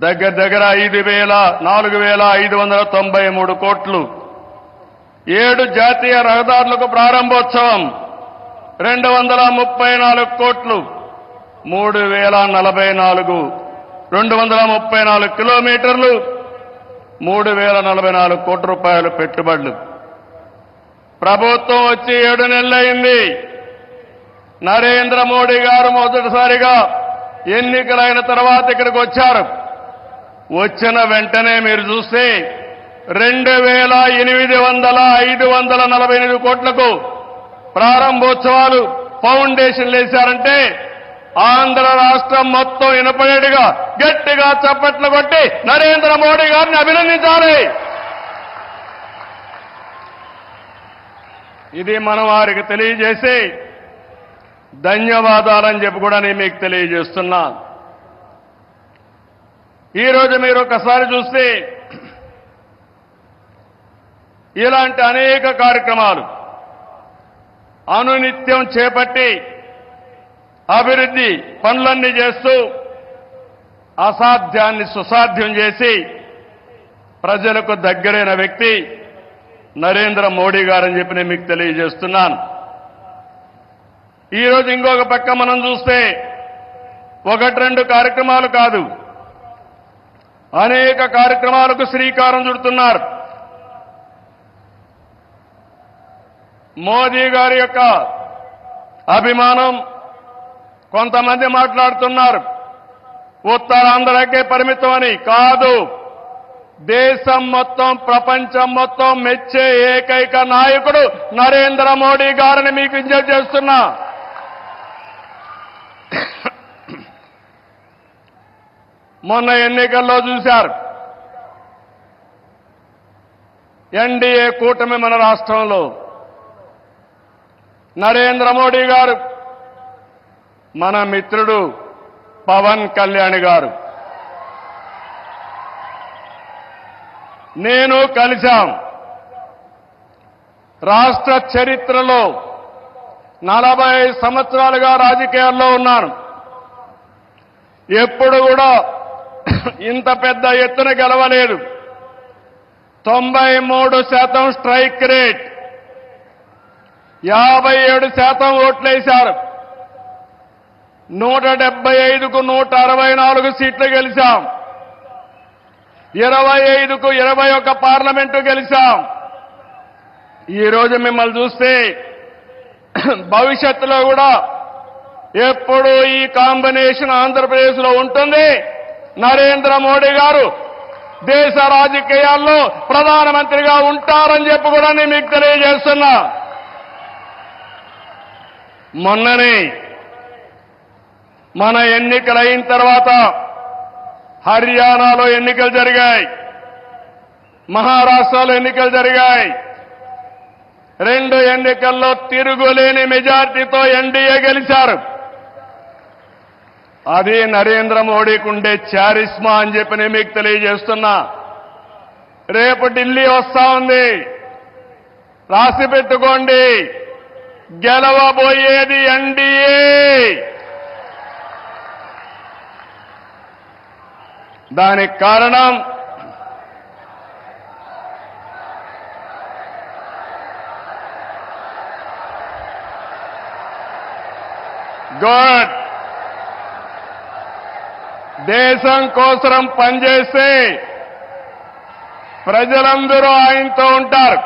దగ్గర దగ్గర 4,593 కోట్లు. 7 జాతీయ రహదారులకు ప్రారంభోత్సవం 234 కోట్లు. 234 కిలోమీటర్లు 3,044 కోట్ల రూపాయలు పెట్టుబడులు. ప్రభుత్వం వచ్చి 7 నెలలైంది. నరేంద్ర మోడీ గారు మొదటిసారిగా ఎన్నికలైన తర్వాత ఇక్కడికి వచ్చారు. వచ్చిన వెంటనే మీరు చూస్తే 2,800 కోట్లకు ప్రారంభోత్సవాలు ఫౌండేషన్లు వేశారంటే ఆంధ్ర రాష్ట్రం మొత్తం వినపడేట్టుగా గట్టిగా చప్పట్లు కొట్టి నరేంద్ర మోడీ గారిని అభినందించాలి. ఇది మనం వారికి తెలియజేసి ధన్యవాదాలని చెప్పి కూడా నేను మీకు తెలియజేస్తున్నా. ఈరోజు మీరు ఒకసారి చూస్తే ఇలాంటి అనేక కార్యక్రమాలు అనునిత్యం చేపట్టి అభివృద్ధి పనులన్నీ చేస్తూ అసాధ్యాన్ని సుసాధ్యం చేసి ప్రజలకు దగ్గరైన వ్యక్తి నరేంద్ర మోడీ గారని చెప్పి నేను మీకు తెలియజేస్తున్నాను. ఈరోజు ఇంకొక పక్క మనం చూస్తే 1-2 కార్యక్రమాలు కాదు, అనేక కార్యక్రమాలకు శ్రీకారం చుడుతున్నారు. మోదీ గారి యొక్క అభిమానం కొంతమంది మాట్లాడుతున్నారు ఉత్తరాంధ్రకే పరిమితం అని. కాదు, దేశం మొత్తం ప్రపంచం మొత్తం మెచ్చే ఏకైక నాయకుడు నరేంద్ర మోడీ గారిని మీకు విజ్ఞప్తి చేస్తున్నా. మొన్న ఎన్నికల్లో చూశారు, ఎన్డీఏ కూటమి మన రాష్ట్రంలో నరేంద్ర మోడీ గారు, మన మిత్రుడు పవన్ కళ్యాణ్ గారు, నేను కలిశాం. రాష్ట్ర చరిత్రలో 40 సంవత్సరాలుగా రాజకీయాల్లో ఉన్నాను. ఎప్పుడు కూడా ఇంత పెద్ద ఎత్తున గెలవలేదు. 93% స్ట్రైక్ రేట్, 57% ఓట్లేశారు. 175కు 164 సీట్లు గెలిచాం. 25కు 21 పార్లమెంటు గెలిచాం. ఈరోజు మిమ్మల్ని చూస్తే భవిష్యత్తులో కూడా ఎప్పుడు ఈ కాంబినేషన్ ఆంధ్రప్రదేశ్లో ఉంటుంది. నరేంద్ర మోడీ గారు దేశ రాజకీయాల్లో ప్రధానమంత్రిగా ఉంటారని చెప్పి కూడా నేను మీకు తెలియజేస్తున్నా. మొన్ననే మన ఎన్నికలు అయిన తర్వాత హర్యానాలో ఎన్నికలు జరిగాయి, మహారాష్ట్రలో ఎన్నికలు జరిగాయి. 2 ఎన్నికల్లో తిరుగులేని మెజార్టీతో ఎన్డీఏ గెలిచారు. అది నరేంద్ర మోడీకి ఉండే చారిస్మా అని చెప్పి నేను మీకు తెలియజేస్తున్నా. రేపు ఢిల్లీ వస్తా ఉంది, రాసి పెట్టుకోండి. గెలవబోయేది ఎన్డీఏ. దానికి కారణం గుడ్, దేశం కోసం పనిచేస్తే ప్రజలందరూ ఆయనతో ఉంటారు.